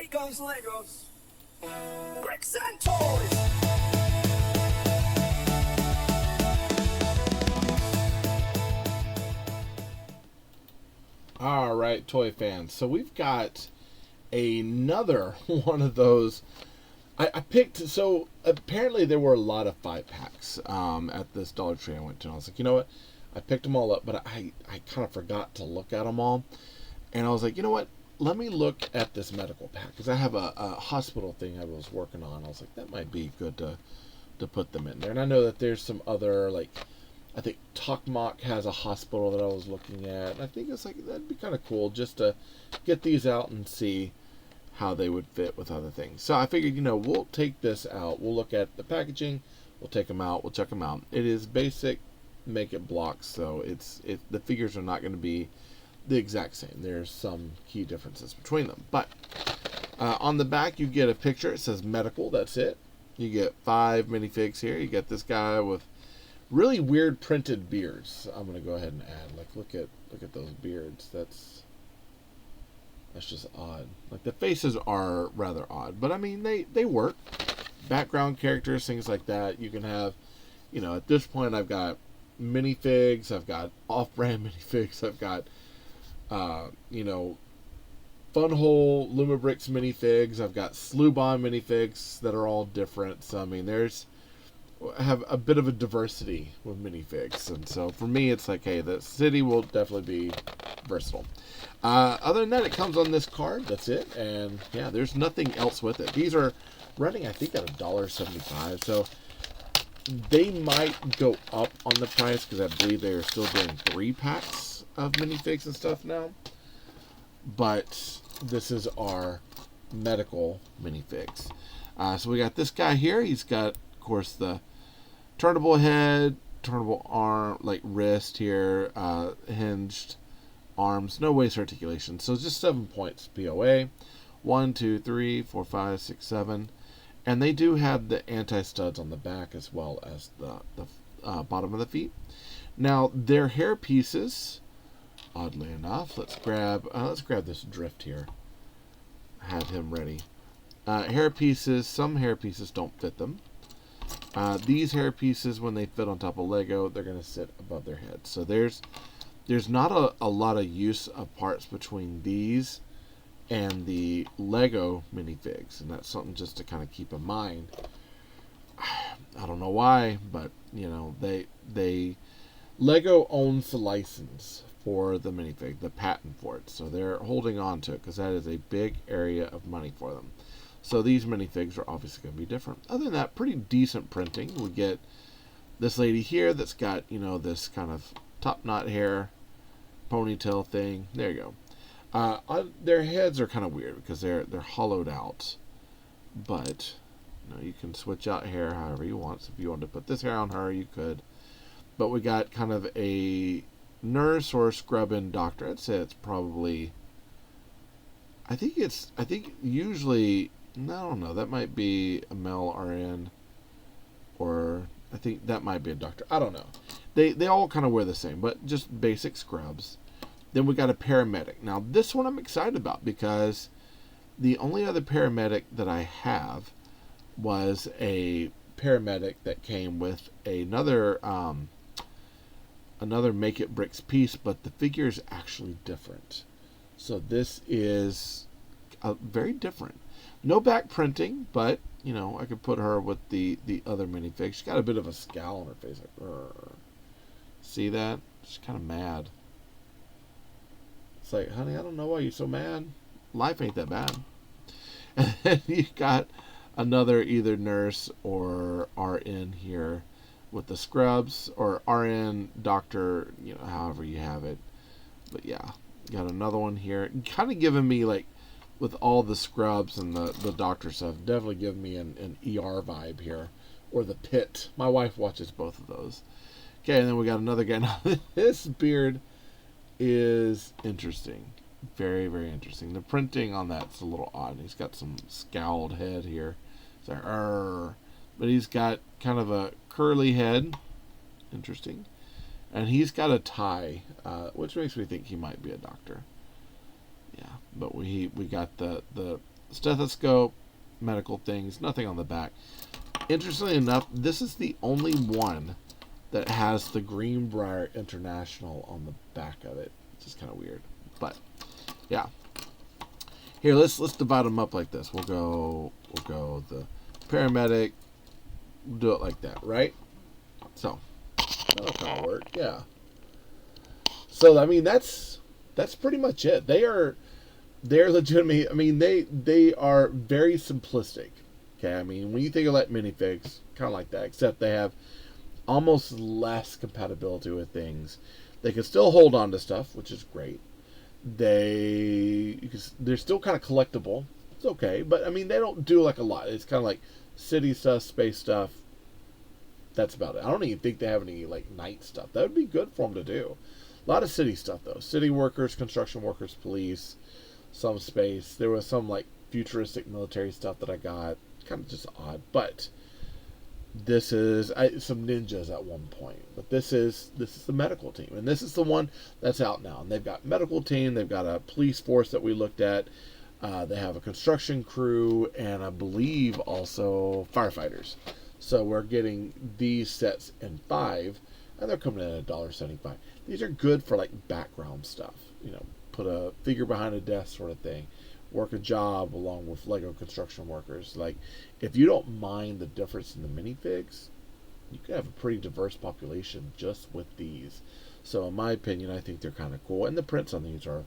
Tayraygun's Legos, bricks and toys. All right, toy fans. So we've got another one of those. I picked. So apparently there were a lot of 5-packs at this Dollar Tree I went to. And I was like, you know what? I picked them all up, but I kind of forgot to look at them all. And I was like, you know what? Let me look at this medical pack because I have a hospital thing I was working on. I was like, that might be good to put them in there. And I know that there's some other, like, I think Tokmak has a hospital that I was looking at. And I think it's like, that'd be kind of cool just to get these out and see how they would fit with other things. So I figured, we'll take this out. We'll look at the packaging. We'll take them out. We'll check them out. It is basic make it blocks, so the figures are not going to be the exact same. There's some key differences between them. But on the back, you get a picture. It says medical. That's it. You get 5 minifigs here. You get this guy with really weird printed beards. I'm going to go ahead and add. Like, look at those beards. That's just odd. Like, the faces are rather odd, but I mean they work. Background characters, things like that. You can have, at this point I've got minifigs. I've got off-brand minifigs. I've got Funhole Lumabrix minifigs. I've got Slubon minifigs that are all different. So I mean, I have a bit of a diversity with minifigs, and so for me, it's like, hey, the city will definitely be versatile. Other than that, it comes on this card. That's it, and yeah, there's nothing else with it. These are running, I think, at $1.75, so they might go up on the price because I believe they are still doing 3-packs of minifigs and stuff now. But this is our medical minifigs. So we got this guy here. He's got, of course, the turnable head, turnable arm, like wrist here, hinged arms, no waist articulation. So just 7 points POA. 1, 2, 3, 4, 5, 6, 7. And they do have the anti-studs on the back as well as the bottom of the feet. Now, their hair pieces, oddly enough, let's grab this drift here. I had him ready. Hair pieces, some hair pieces don't fit them. These hair pieces, when they fit on top of Lego, they're going to sit above their head. So there's not a lot of use of parts between these and the Lego minifigs, and that's something just to kind of keep in mind. I don't know why, but they Lego owns the license for the minifig, the patent for it, so they're holding on to it because that is a big area of money for them. So these minifigs are obviously going to be different. Other than that, pretty decent printing. We get this lady here that's got this kind of top knot hair, ponytail thing. There you go. Their heads are kind of weird because they're hollowed out, but you can switch out hair however you want. So if you want to put this hair on her, you could. But we got kind of a nurse or scrub-in doctor. I'd say it's probably. I think usually, I don't know. That might be a male RN, or I think that might be a doctor. I don't know. They all kind of wear the same, but just basic scrubs. Then we got a paramedic. Now, this one I'm excited about because the only other paramedic that I have was a paramedic that came with another Make It Bricks piece, but the figure is actually different. So this is very different. No back printing, but, I could put her with the other minifig. She's got a bit of a scowl on her face. Like, "Rrr." See that? She's kind of mad. It's like, honey, I don't know why you're so mad. Life ain't that bad. And then you got another either nurse or RN here with the scrubs, or RN, doctor, however you have it. But yeah, got another one here. Kind of giving me, like, with all the scrubs and the doctor stuff, definitely giving me an ER vibe here. Or the Pit. My wife watches both of those. Okay, and then we got another guy. Now, this beard is interesting. Very, very interesting. The printing on that's a little odd. He's got some scowled head here. It's like, but he's got kind of a curly head. Interesting. And he's got a tie, which makes me think he might be a doctor. Yeah, but we got the stethoscope, medical things, nothing on the back. Interestingly enough, this is the only one that has the Greenbrier International on the back of it, which is kind of weird. But yeah, here let's divide them up like this. We'll go the paramedic. We'll do it like that, right? So that'll kind of work, yeah. So I mean that's pretty much it. They're legitimately. I mean they are very simplistic. Okay, I mean when you think of like minifigs, kind of like that, except they have almost less compatibility with things. They can still hold on to stuff, which is great. They're still kind of collectible. It's okay, but I mean they don't do like a lot. It's kind of like city stuff, space stuff. That's about it. I don't even think they have any like night stuff. That would be good for them to do. A lot of city stuff though. City workers, construction workers, police, some space. There was some like futuristic military stuff that I got. Kind of just odd, but this is some ninjas at one point. But this is the medical team, and this is the one that's out now. And they've got medical team. They've got a police force that we looked at. They have a construction crew, and I believe also firefighters. So we're getting these sets in 5, and they're coming in at $1.75. These are good for like background stuff. You know, put a figure behind a desk sort of thing. Work a job along with Lego construction workers. Like, if you don't mind the difference in the minifigs, you can have a pretty diverse population just with these. So in my opinion, I think they're kind of cool. And the prints on these are,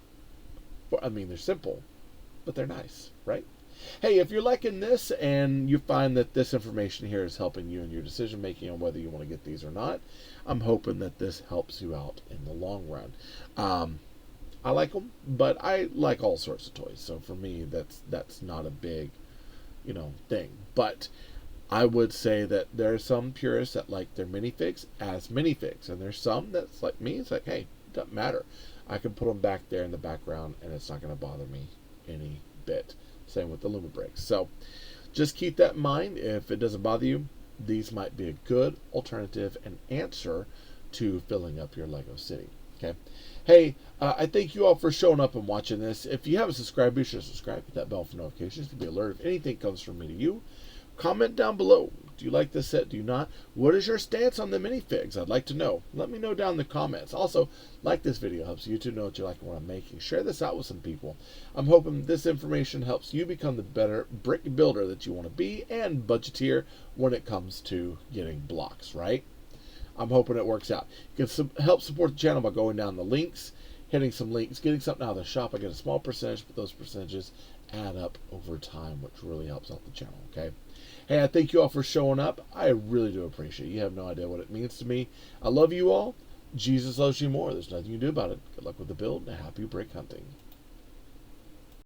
I mean, they're simple, but they're nice, right? Hey, if you're liking this and you find that this information here is helping you in your decision making on whether you want to get these or not, I'm hoping that this helps you out in the long run. I like them, but I like all sorts of toys. So for me, that's not a big, thing. But I would say that there are some purists that like their minifigs as minifigs, and there's some that's like me. It's like, hey, it doesn't matter. I can put them back there in the background, and it's not going to bother me any bit. Same with the Lumibricks. So just keep that in mind. If it doesn't bother you, these might be a good alternative and answer to filling up your Lego City. Okay. Hey, I thank you all for showing up and watching this. If you haven't subscribed, be sure to subscribe. Hit that bell for notifications to be alerted if anything comes from me to you. Comment down below. Do you like this set? Do you not? What is your stance on the minifigs? I'd like to know. Let me know down in the comments. Also, like this video. Helps YouTube know what you like and what I'm making. Share this out with some people. I'm hoping this information helps you become the better brick builder that you want to be and budgeteer when it comes to getting blocks, right? I'm hoping it works out. You can help support the channel by going down the links, hitting some links, getting something out of the shop. I get a small percentage, but those percentages add up over time, which really helps out the channel, okay? Hey, I thank you all for showing up. I really do appreciate it. You have no idea what it means to me. I love you all. Jesus loves you more. There's nothing you can do about it. Good luck with the build and happy brick hunting.